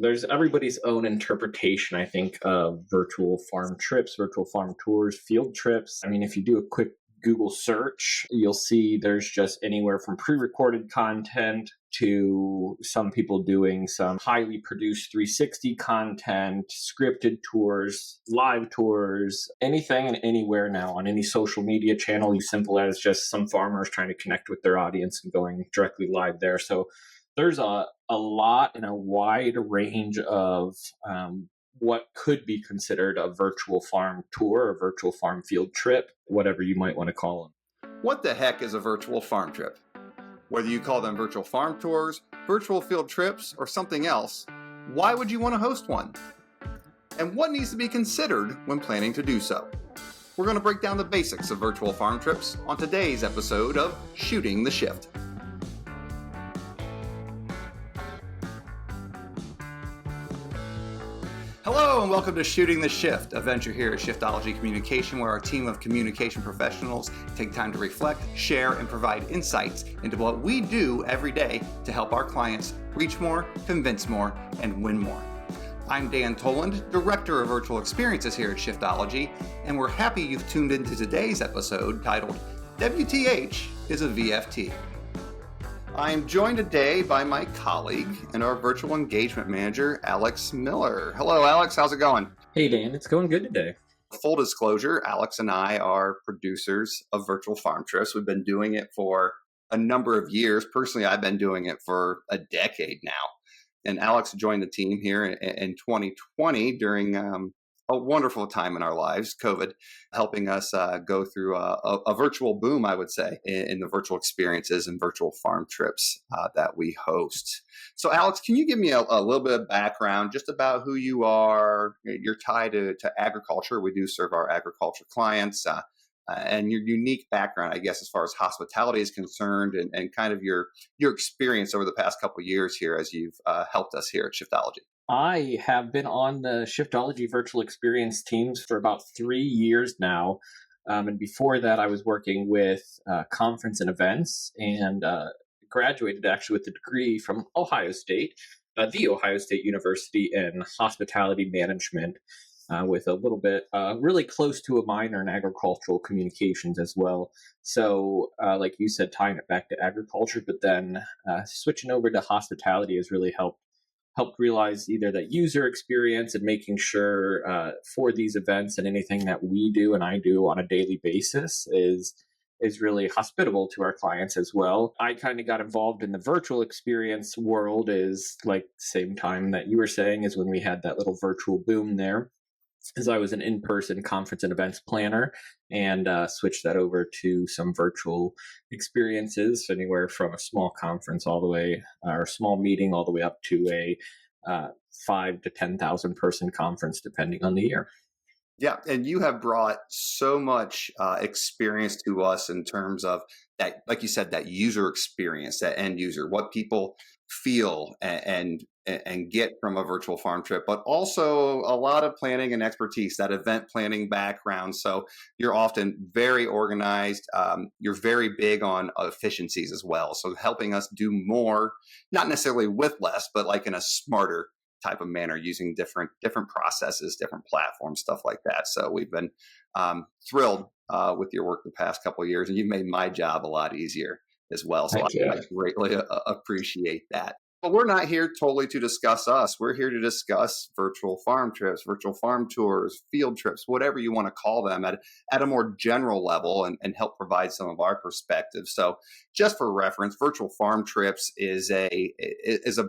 there's everybody's own interpretation, I think, of virtual farm trips, virtual farm tours, field trips. I mean, if you do a quick Google search, you'll see there's just anywhere from pre-recorded content to some people doing some highly produced 360 content, scripted tours, live tours, anything and anywhere now on any social media channel, as simple as just some farmers trying to connect with their audience and going directly live there. So there's a lot and a wide range of what could be considered a virtual farm tour, a virtual farm field trip, whatever you might want to call them. What the heck is a virtual farm trip? Whether you call them virtual farm tours, virtual field trips, or something else, why would you want to host one? And what needs to be considered when planning to do so? We're going to break down the basics of virtual farm trips on today's episode of Shooting the Shift. Hello and welcome to Shooting the Shift, a venture here at Shiftology Communication where our team of communication professionals take time to reflect, share, and provide insights into what we do every day to help our clients reach more, convince more, and win more. I'm Dan Toland, Director of Virtual Experiences here at Shiftology, and we're happy you've tuned into today's episode titled WTH is a VFT. I am joined today by my colleague and our virtual engagement manager, Alex Miller. Hello, Alex. How's it going? Hey, Dan. It's going good today. Full disclosure, Alex and I are producers of virtual farm trips. We've been doing it for a number of years. Personally, I've been doing it for a decade now. And Alex joined the team here in 2020 during a wonderful time in our lives, COVID, helping us go through a virtual boom, I would say, in the virtual experiences and virtual farm trips that we host. So, Alex, can you give me a little bit of background just about who you are? You're tied to agriculture. We do serve our agriculture clients. And your unique background, I guess, as far as hospitality is concerned, and kind of your experience over the past couple of years here as you've helped us here at Shiftology. I have been on the Shiftology virtual experience teams for about 3 years now. And before that, I was working with conference and events and graduated actually with a degree from Ohio State, the Ohio State University in hospitality management. With a little bit, really close to a minor in agricultural communications as well. So, like you said, tying it back to agriculture, but then switching over to hospitality has really helped realize either that user experience and making sure for these events and anything that we do and I do on a daily basis is really hospitable to our clients as well. I kind of got involved in the virtual experience world is like same time that you were saying is when we had that little virtual boom there. As I was an in-person conference and events planner and switched that over to some virtual experiences, anywhere from a small conference all the way, or a small meeting all the way up to a 5 to 10,000 person conference, depending on the year. Yeah, and you have brought so much experience to us in terms of that, like you said, that user experience, that end user, what people feel and get from a virtual farm trip, but also a lot of planning and expertise, that event planning background. So you're often very organized. You're very big on efficiencies as well. So helping us do more, not necessarily with less, but like in a smarter type of manner, using different processes, different platforms, stuff like that. So we've been thrilled with your work the past couple of years, and you've made my job a lot easier as well. So I greatly appreciate that. But we're not here totally to discuss us. We're here to discuss virtual farm trips, virtual farm tours, field trips, whatever you want to call them at a more general level and help provide some of our perspective. So just for reference, Virtual Farm Trips is a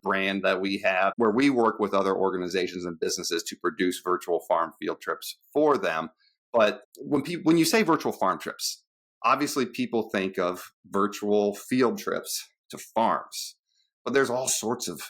brand that we have where we work with other organizations and businesses to produce virtual farm field trips for them. But when you say virtual farm trips, obviously people think of virtual field trips to farms. But there's all sorts of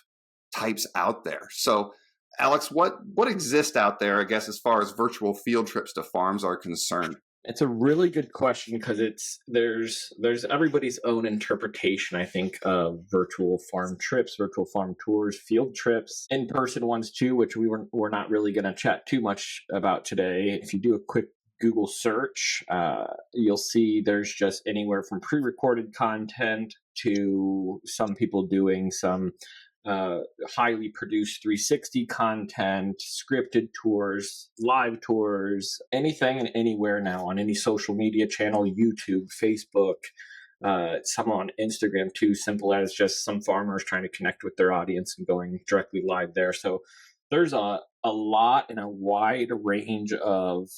types out there. So, Alex, what exists out there, I guess, as far as virtual field trips to farms are concerned? It's a really good question because there's everybody's own interpretation, I think, of virtual farm trips, virtual farm tours, field trips, in-person ones too, which we're not really going to chat too much about today. If you do a quick Google search, you'll see there's just anywhere from pre-recorded content to some people doing some highly produced 360 content, scripted tours, live tours, anything and anywhere now on any social media channel, YouTube, Facebook, some on Instagram too, simple as just some farmers trying to connect with their audience and going directly live there. So there's a lot and a wide range of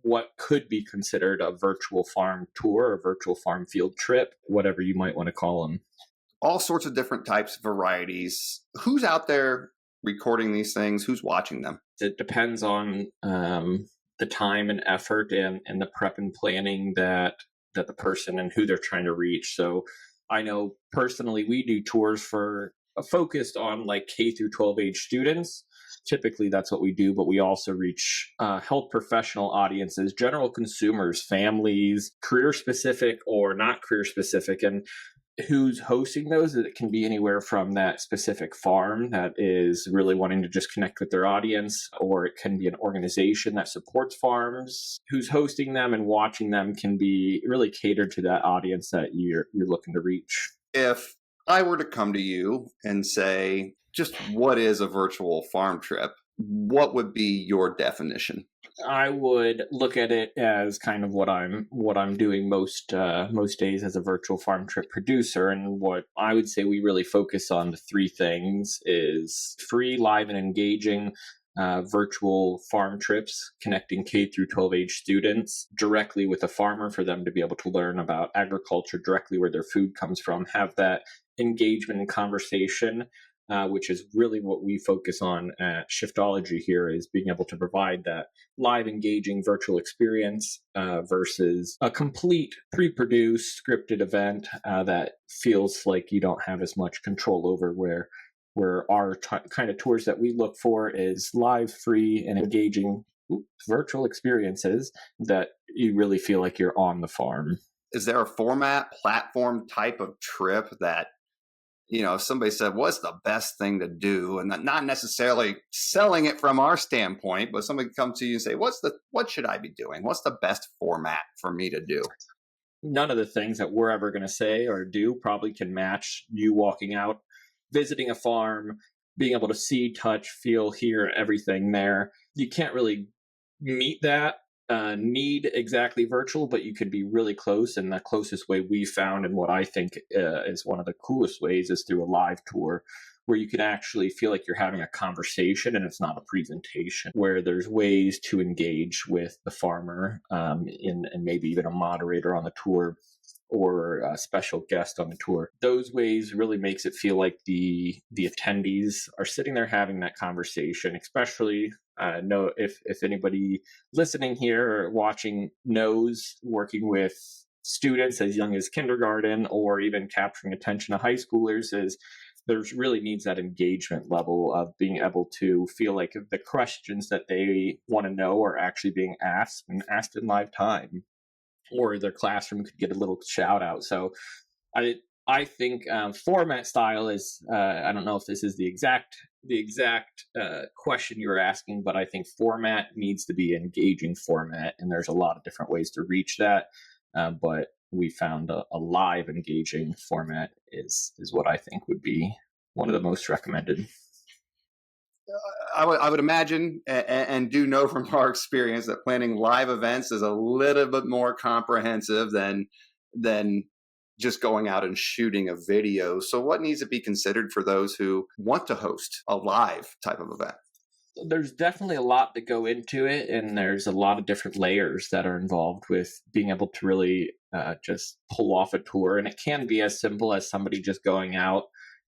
what could be considered a virtual farm tour, a virtual farm field trip, whatever you might want to call them. All sorts of different types, varieties. Who's out there recording these things? Who's watching them? It depends on the time and effort and the prep and planning that the person and who they're trying to reach. So I know personally we do tours for focused on like K through 12 age students. Typically that's what we do, but we also reach health professional audiences, general consumers, families, career specific or not career specific. And who's hosting those, it can be anywhere from that specific farm that is really wanting to just connect with their audience, or it can be an organization that supports farms. Who's hosting them and watching them can be really catered to that audience that you're looking to reach. If I were to come to you and say, just what is a virtual farm trip? What would be your definition? I would look at it as kind of what I'm doing most days as a virtual farm trip producer, and what I would say we really focus on the three things is free, live, and engaging virtual farm trips connecting K through 12 age students directly with a farmer for them to be able to learn about agriculture directly where their food comes from, have that engagement and conversation. Which is really what we focus on at Shiftology here, is being able to provide that live, engaging virtual experience versus a complete pre-produced scripted event that feels like you don't have as much control over, where our kind of tours that we look for is live, free, and engaging virtual experiences that you really feel like you're on the farm. Is there a format, platform type of trip that, if somebody said, what's the best thing to do? And not necessarily selling it from our standpoint, but somebody comes to you and say, what should I be doing? What's the best format for me to do? None of the things that we're ever going to say or do probably can match you walking out, visiting a farm, being able to see, touch, feel, hear everything there. You can't really meet that need exactly virtual, but you could be really close. And the closest way we found, and what I think is one of the coolest ways, is through a live tour where you can actually feel like you're having a conversation and it's not a presentation, where there's ways to engage with the farmer and maybe even a moderator on the tour or a special guest on the tour. Those ways really makes it feel like the attendees are sitting there having that conversation, especially know if anybody listening here or watching knows, working with students as young as kindergarten or even capturing attention of high schoolers, is there's really needs that engagement level of being able to feel like the questions that they want to know are actually being asked and asked in live time, or their classroom could get a little shout out. So I think format style is I don't know if this is the exact question you were asking, but I think format needs to be engaging format, and there's a lot of different ways to reach that. But we found a live engaging format is what I think would be one of the most recommended. I would imagine and do know from our experience that planning live events is a little bit more comprehensive than just going out and shooting a video. So what needs to be considered for those who want to host a live type of event? There's definitely a lot to go into it, and there's a lot of different layers that are involved with being able to really just pull off a tour. And it can be as simple as somebody just going out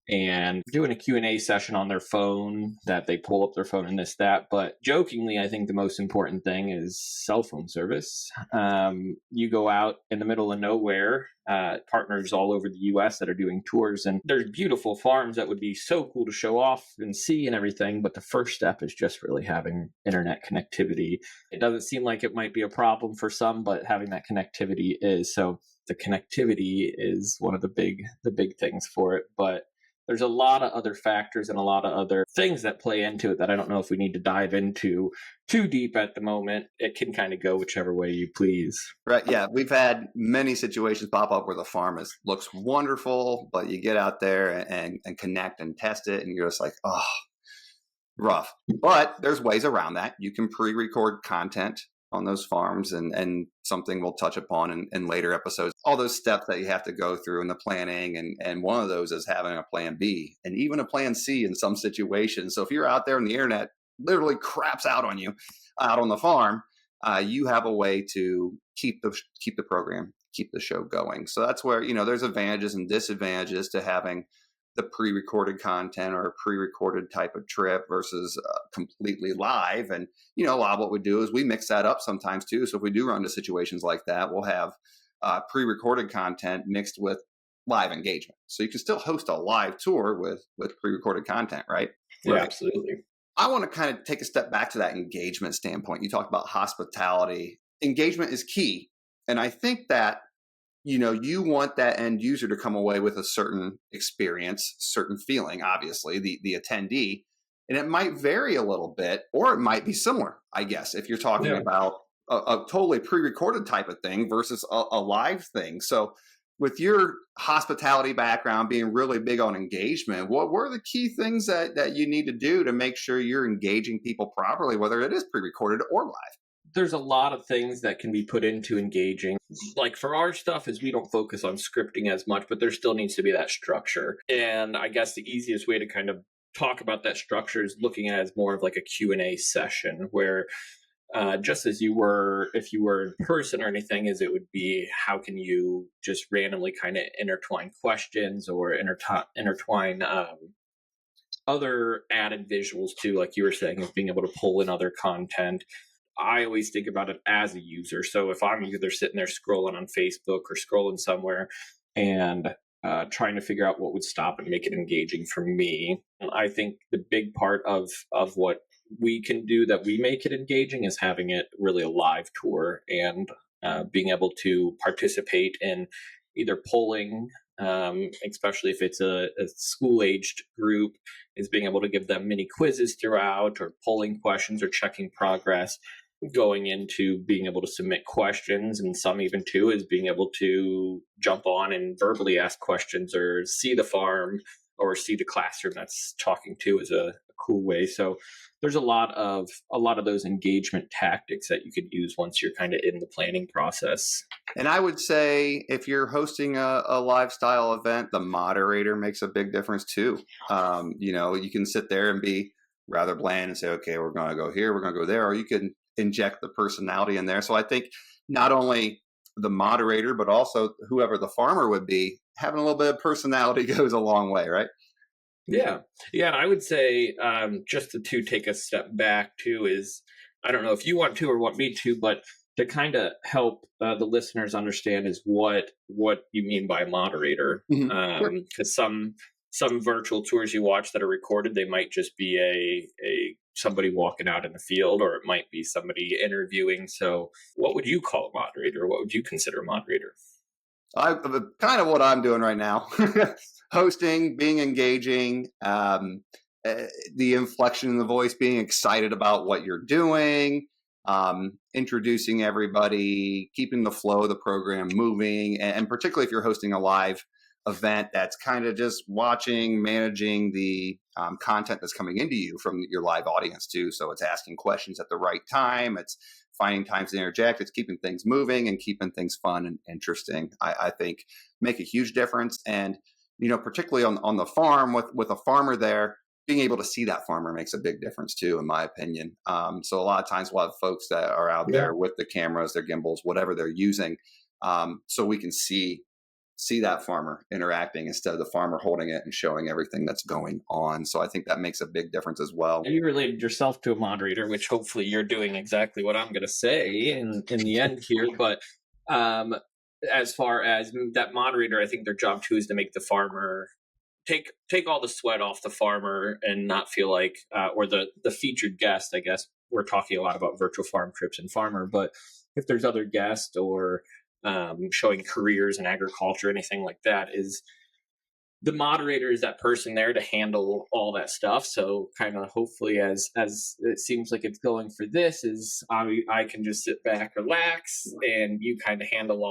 and doing a Q&A session on their phone, that they pull up their phone and this, that. But jokingly, I think the most important thing is cell phone service. You go out in the middle of nowhere, partners all over the US that are doing tours, and there's beautiful farms that would be so cool to show off and see and everything. But the first step is just really having internet connectivity. It doesn't seem like it might be a problem for some, but having that connectivity is. So the connectivity is one of the big things for it. But there's a lot of other factors and a lot of other things that play into it that I don't know if we need to dive into too deep at the moment. It can kind of go whichever way you please. Right. Yeah. We've had many situations pop up where the farm looks wonderful, but you get out there and connect and test it, and you're just like, oh, rough. But there's ways around that. You can pre-record content on those farms, and something we'll touch upon in later episodes. All those steps that you have to go through in the planning, and one of those is having a plan B and even a plan C in some situations. So if you're out there and the internet literally craps out on you out on the farm, you have a way to keep the program, keep the show going. So that's where, there's advantages and disadvantages to having the pre-recorded content or a pre-recorded type of trip versus completely live. And, a lot of what we do is we mix that up sometimes too. So if we do run into situations like that, we'll have pre-recorded content mixed with live engagement. So you can still host a live tour with pre-recorded content, right? Yeah, absolutely. I want to kind of take a step back to that engagement standpoint. You talked about hospitality. Engagement is key. And I think that, you want that end user to come away with a certain experience, certain feeling, obviously, the attendee. And it might vary a little bit, or it might be similar, I guess, if you're talking about a totally pre-recorded type of thing versus a live thing. So with your hospitality background being really big on engagement, what were the key things that you need to do to make sure you're engaging people properly, whether it is pre-recorded or live? There's a lot of things that can be put into engaging. Like for our stuff is we don't focus on scripting as much, but there still needs to be that structure. And I guess the easiest way to kind of talk about that structure is looking at it as more of like a Q&A session where just as you were, if you were in person or anything, is it would be how can you just randomly kind of intertwine questions or intertwine other added visuals too, like you were saying, of being able to pull in other content. I always think about it as a user. So if I'm either sitting there scrolling on Facebook or scrolling somewhere and trying to figure out what would stop and make it engaging for me, I think the big part of what we can do that we make it engaging is having it really a live tour and being able to participate in either polling, especially if it's a school-aged group, is being able to give them mini quizzes throughout or polling questions or checking progress, going into being able to submit questions, and some even too is being able to jump on and verbally ask questions or see the farm or see the classroom that's talking to is a cool way. So there's a lot of those engagement tactics that you could use once you're kind of in the planning process. And I would say if you're hosting a lifestyle event, the moderator makes a big difference too. You can sit there and be rather bland and say, okay, we're going to go here, we're going to go there, or you can inject the personality in there. So I think not only the moderator, but also whoever the farmer would be, having a little bit of personality goes a long way, right? Yeah. I would say just to take a step back too is, I don't know if you want to or want me to, but to kind of help the listeners understand is what you mean by moderator. Because some virtual tours you watch that are recorded, they might just be a somebody walking out in the field, or it might be somebody interviewing. So what would you call a moderator? What would you consider a moderator? Kind of what I'm doing right now. Hosting, being engaging, the inflection in the voice, being excited about what you're doing, introducing everybody, keeping the flow of the program moving, and particularly if you're hosting a live event, that's kind of just watching, managing the content that's coming into you from your live audience too. So it's asking questions at the right time. It's finding times to interject. It's keeping things moving and keeping things fun and interesting. I think make a huge difference. And, particularly on the farm with a farmer there, being able to see that farmer makes a big difference too, in my opinion. So a lot of times we'll have folks that are out there with the cameras, their gimbals, whatever they're using, so we can see that farmer interacting instead of the farmer holding it and showing everything that's going on. So I think that makes a big difference as well. You related yourself to a moderator, which hopefully you're doing exactly what I'm going to say in the end here. But as far as that moderator, I think their job too is to make the farmer take all the sweat off the farmer and not feel like, or the featured guest, I guess. We're talking a lot about virtual farm trips and farmer, but if there's other guests or showing careers in agriculture, anything like that, is the moderator is that person there to handle all that stuff. So kind of hopefully as it seems like it's going for this is I can just sit back, relax, and you kind of handle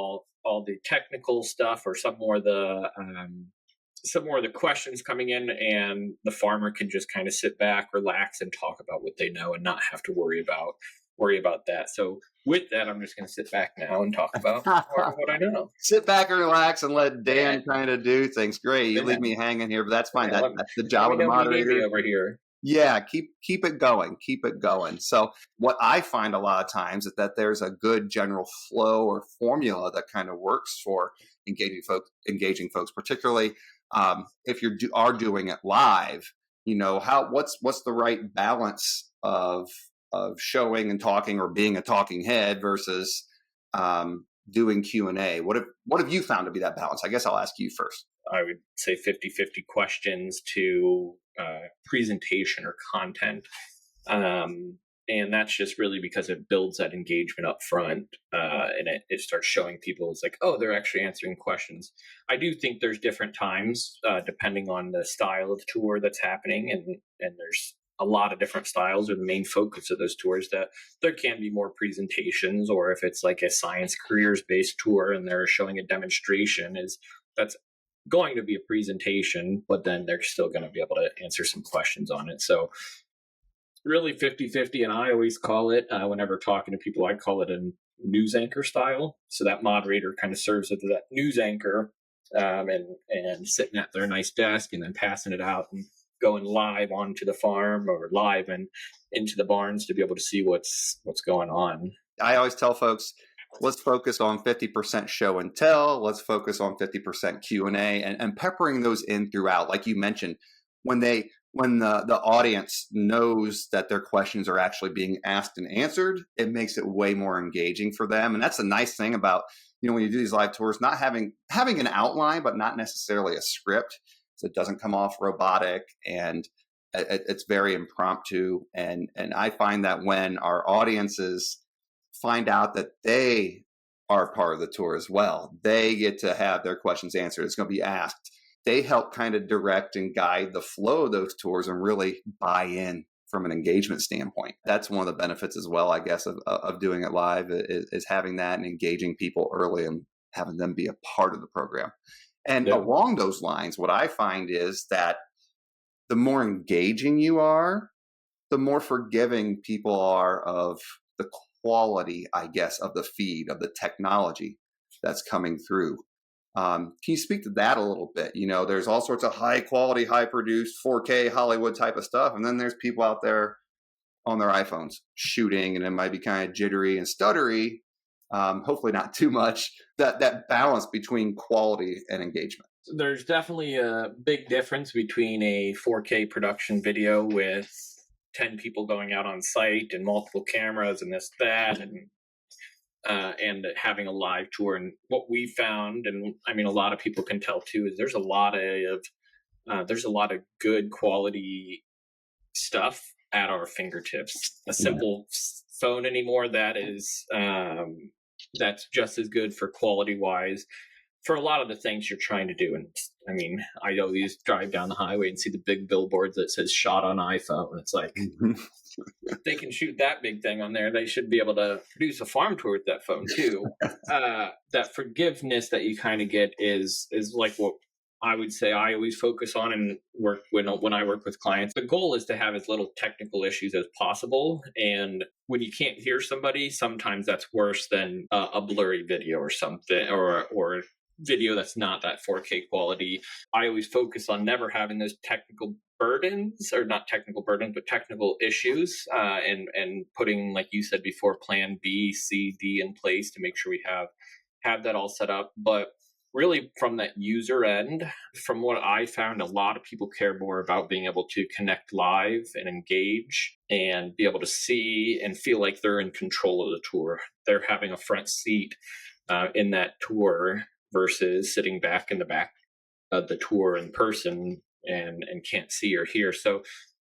all the technical stuff or some more of the questions coming in, and the farmer can just kind of sit back, relax, and talk about what they know and not have to worry about that. So with that, I'm just going to sit back now and talk about what I know. Sit back and relax and let Dan Yeah, kind of do things. Great. You leave yeah, me hanging here, but that's fine. yeah. That's the Let job me of the know what you need me moderator. over here. Yeah, keep it going. Keep it going. So what I find a lot of times is that there's a good general flow or formula that kind of works for engaging folks, particularly if are doing it live. What's the right balance of showing and talking or being a talking head versus doing Q&A. What have you found to be that balance? I guess I'll ask you first. I would say 50-50 questions to presentation or content. And that's just really because it builds that engagement up front, and it starts showing people it's like, oh, they're actually answering questions. I do think there's different times depending on the style of tour that's happening, and there's a lot of different styles or the main focus of those tours that there can be more presentations, or if it's like a science careers based tour and they're showing a demonstration, that's going to be a presentation, but then they're still going to be able to answer some questions on it. So really 50-50, and I always call it, whenever talking to people, I call it a news anchor style. So that moderator kind of serves as that news anchor, and sitting at their nice desk and then passing it out and going live onto the farm or live and into the barns to be able to see what's going on. I always tell folks, let's focus on 50% show and tell. Let's focus on 50% Q&A and peppering those in throughout. Like you mentioned, when the audience knows that their questions are actually being asked and answered, it makes it way more engaging for them. And that's the nice thing about, when you do these live tours, not having an outline, but not necessarily a script. So it doesn't come off robotic, and it's very impromptu. And I find that when our audiences find out that they are part of the tour as well, they get to have their questions answered. It's going to be asked. They help kind of direct and guide the flow of those tours and really buy in from an engagement standpoint. That's one of the benefits as well, I guess, of doing it live is having that and engaging people early and having them be a part of the program. And along those lines, what I find is that the more engaging you are, the more forgiving people are of the quality, I guess, of the feed, of the technology that's coming through. Can you speak to that a little bit? There's all sorts of high quality, high produced 4K Hollywood type of stuff. And then there's people out there on their iPhones shooting, and it might be kind of jittery and stuttery. Hopefully not too much. That balance between quality and engagement. There's definitely a big difference between a 4K production video with 10 people going out on site and multiple cameras and this, that, and having a live tour. And what we found, and I mean, a lot of people can tell too, is there's a lot of good quality stuff at our fingertips. A simple phone anymore that's just as good for quality wise for a lot of the things you're trying to do. And I mean, I always drive down the highway and see the big billboards that says shot on iPhone. It's like, if they can shoot that big thing on there, they should be able to produce a farm tour with that phone too. That forgiveness that you kind of get is like what I would say I always focus on and work when I work with clients. The goal is to have as little technical issues as possible. And when you can't hear somebody, sometimes that's worse than a blurry video or something, or video that's not that 4K quality. I always focus on never having those technical burdens, or not technical burdens, but technical issues, and putting, like you said before, plan B, C, D in place to make sure we have that all set up. But really from that user end, from what I found, a lot of people care more about being able to connect live and engage and be able to see and feel like they're in control of the tour. They're having a front seat in that tour versus sitting back in the back of the tour in person and can't see or hear. So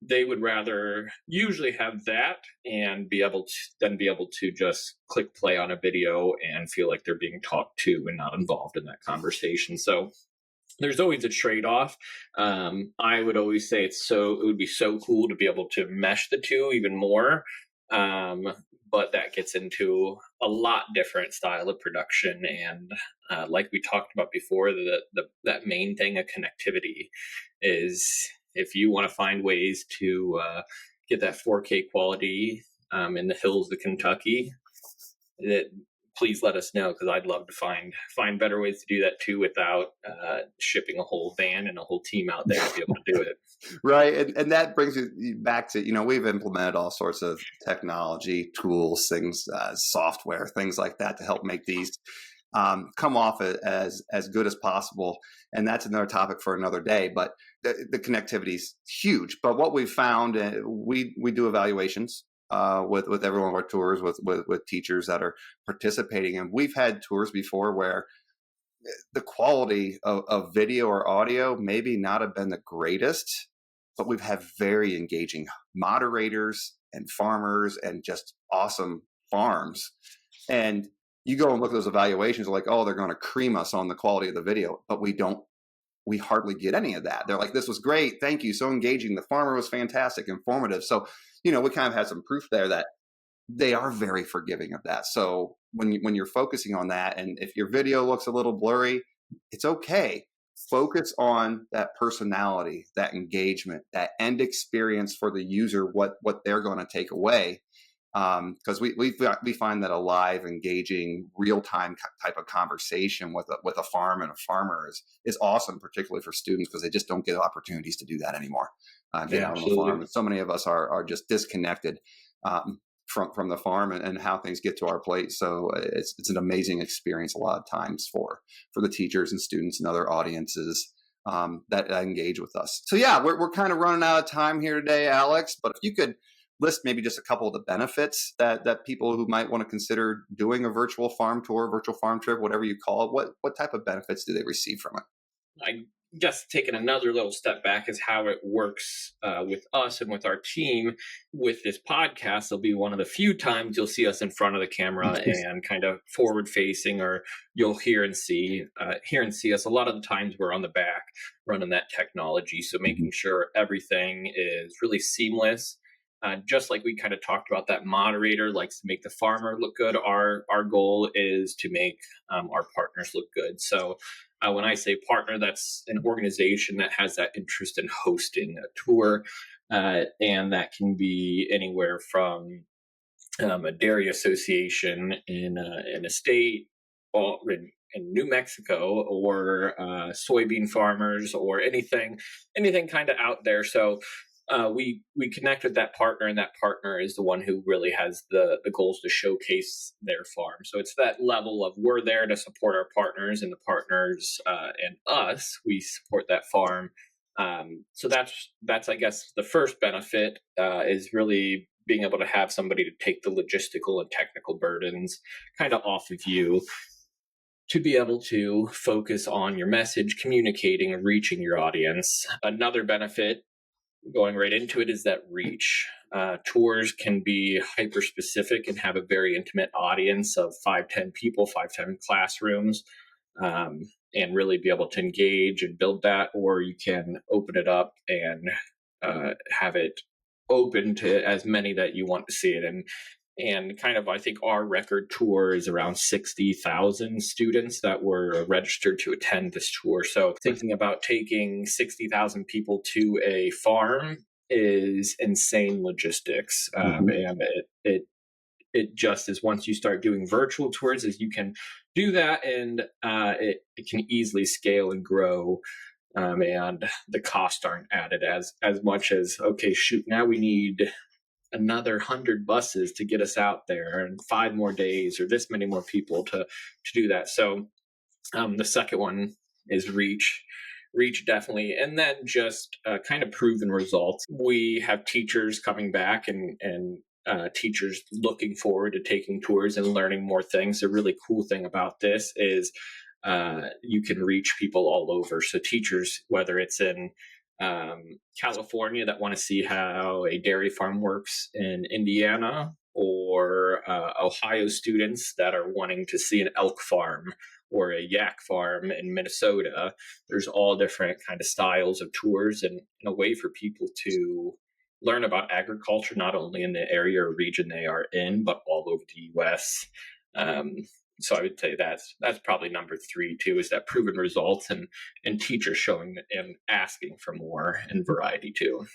they would rather usually have that and be able to just click play on a video and feel like they're being talked to and not involved in that conversation. So there's always a trade-off. I would always say it would be so cool to be able to mesh the two even more. Um, but that gets into a lot different style of production, and like we talked about before, that main thing of connectivity is, if you want to find ways to get that 4K quality in the hills of Kentucky, that please let us know, because I'd love to find better ways to do that too, without shipping a whole van and a whole team out there to be able to do it. Right. And that brings you back to, we've implemented all sorts of technology, tools, things, software, things like that to help make these come off as good as possible. And that's another topic for another day. But the connectivity is huge. But what we've found, we do evaluations with every one of our tours with teachers that are participating. And we've had tours before where the quality of video or audio maybe not have been the greatest, but we've had very engaging moderators and farmers and just awesome farms. And you go and look at those evaluations, like, oh, they're going to cream us on the quality of the video, but we hardly get any of that. They're like, this was great. Thank you. So engaging. The farmer was fantastic, informative. So, we kind of had some proof there that they are very forgiving of that. So when you're focusing on that, and if your video looks a little blurry, it's okay. Focus on that personality, that engagement, that end experience for the user, what they're going to take away. Because we find that a live, engaging, real time type of conversation with a farm and a farmer is awesome, particularly for students, because they just don't get opportunities to do that anymore. Get Yeah, out on the farm, absolutely. and so many of us are just disconnected from the farm and how things get to our plate. So it's an amazing experience a lot of times for the teachers and students and other audiences that engage with us. So yeah, we're kind of running out of time here today, Alex. But if you could list maybe just a couple of the benefits that people who might want to consider doing a virtual farm tour, virtual farm trip, whatever you call it, what type of benefits do they receive from it? I guess taking another little step back is how it works with us and with our team. With this podcast, it'll be one of the few times you'll see us in front of the camera and kind of forward facing, or you'll hear and see us. A lot of the times we're on the back running that technology, so making sure everything is really seamless. Just like we kind of talked about, that moderator likes to make the farmer look good. Our goal is to make our partners look good. So when I say partner, that's an organization that has that interest in hosting a tour, and that can be anywhere from a dairy association in a state, or in New Mexico, or soybean farmers, or anything kind of out there. So we connect with that partner, and that partner is the one who really has the goals to showcase their farm. So it's that level of, we're there to support our partners, and the partners and us, we support that farm. So that's I guess the first benefit, is really being able to have somebody to take the logistical and technical burdens kind of off of you, to be able to focus on your message, communicating and reaching your audience. Another benefit, going right into it, is that reach. Tours can be hyper specific and have a very intimate audience of 5-10 people, 5-10 classrooms, and really be able to engage and build that. Or you can open it up and have it open to as many that you want to see it. And kind of, I think our record tour is around 60,000 students that were registered to attend this tour. So thinking about taking 60,000 people to a farm is insane logistics. And it just is, once you start doing virtual tours, is you can do that, and it can easily scale and grow. And the costs aren't added as much as, okay, shoot, now we need another 100 buses to get us out there, and 5 more days, or this many more people to do that. So the second one is reach definitely. And then just kind of proven results. We have teachers coming back, and teachers looking forward to taking tours and learning more things. The really cool thing about this is you can reach people all over. So teachers, whether it's in California, that want to see how a dairy farm works in Indiana, or Ohio students that are wanting to see an elk farm or a yak farm in Minnesota. There's all different kind of styles of tours, and a way for people to learn about agriculture, not only in the area or region they are in, but all over the U.S. Um, so I would say that's probably number three too, is that proven results and teachers showing and asking for more and variety too.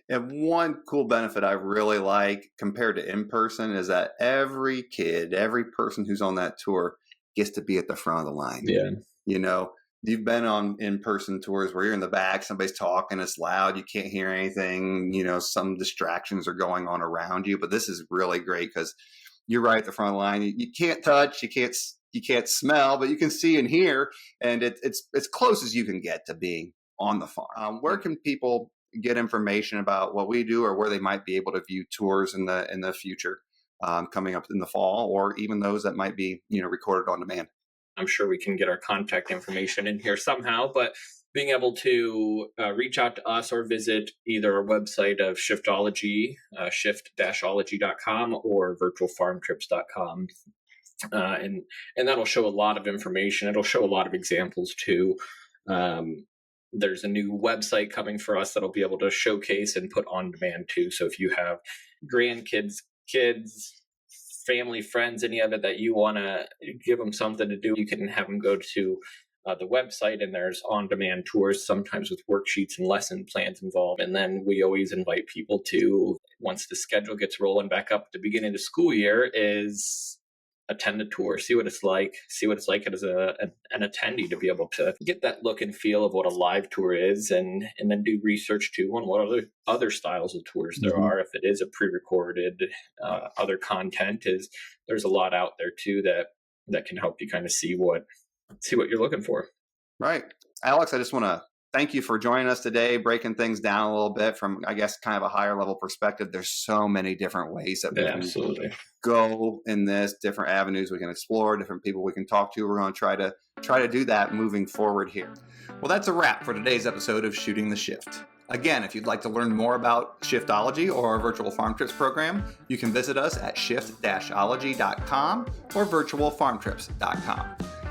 And one cool benefit I really like compared to in person is that every kid, every person who's on that tour gets to be at the front of the line. Yeah. You know, you've been on in-person tours where you're in the back, somebody's talking, it's loud, you can't hear anything, some distractions are going on around you, but this is really great because you're right at the front of the line. You can't touch, you can't smell, but you can see and hear, and it's as close as you can get to being on the farm. Where can people get information about what we do, or where they might be able to view tours in the future, coming up in the fall, or even those that might be recorded on demand? I'm sure we can get our contact information in here somehow, but being able to reach out to us or visit either our website of Shiftology, shift-ology.com, or virtualfarmtrips.com. And that'll show a lot of information. It'll show a lot of examples too. There's a new website coming for us that'll be able to showcase and put on demand too. So if you have grandkids, kids, family, friends, any of it that you want to give them something to do, you can have them go to the website, and there's on-demand tours, sometimes with worksheets and lesson plans involved. And then we always invite people to, once the schedule gets rolling back up at the beginning of the school year, is attend a tour, see what it's like as an attendee, to be able to get that look and feel of what a live tour is, and then do research too on what other styles of tours there are. If it is a pre-recorded, other content, there's a lot out there too that can help you kind of see what you're looking for. Right. Alex, I just want to thank you for joining us today, breaking things down a little bit from, I guess, kind of a higher level perspective. There's so many different ways that we can go in this, different avenues we can explore, different people we can talk to. We're going to try to do that moving forward here. Well, that's a wrap for today's episode of Shooting the Shift. Again, if you'd like to learn more about Shiftology or our virtual farm trips program, you can visit us at shift-ology.com or virtualfarmtrips.com.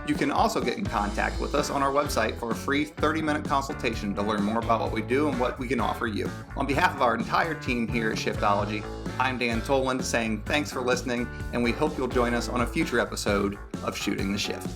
You can also get in contact with us on our website for a free 30-minute consultation to learn more about what we do and what we can offer you. On behalf of our entire team here at Shiftology, I'm Dan Toland saying thanks for listening, and we hope you'll join us on a future episode of Shooting the Shift.